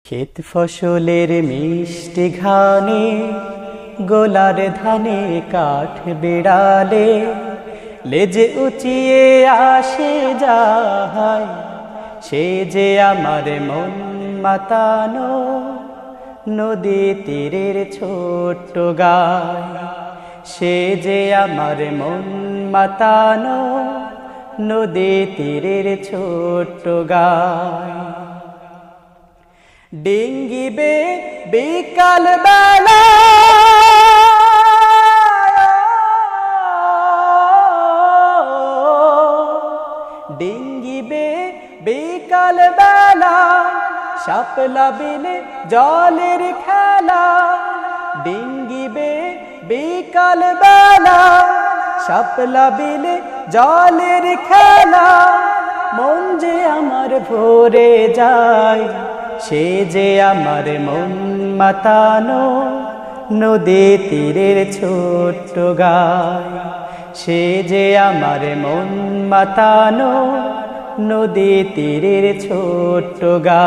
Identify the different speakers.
Speaker 1: ক্ষেত ফসলের মিষ্টি ঘানে গোলার ধানে কাঠ বিড়ালে লেজে উঁচিয়ে আসে যায়, সে যে আমার মন মাতানো নদী তীরের ছোট্ট গায়। সে যে আমার মন মাতানো নদী তীরের ছোট্ট গায়। ডিঙ্গিবে বিকাল বেলা ডিঙ্গিবে বিকাল বেলা শাপলা বিলে জলের খেলা। ডিঙ্গিবে বিকাল বেলা শাপলা বিলে জলের খেলা। মন যে আমার ভরে যায়, সে যে আমার মন মাতানো নদী তীরের ছোট্ট গায়। সে যে আমার মন মাতানো নদী তীরের ছোট্ট গায়।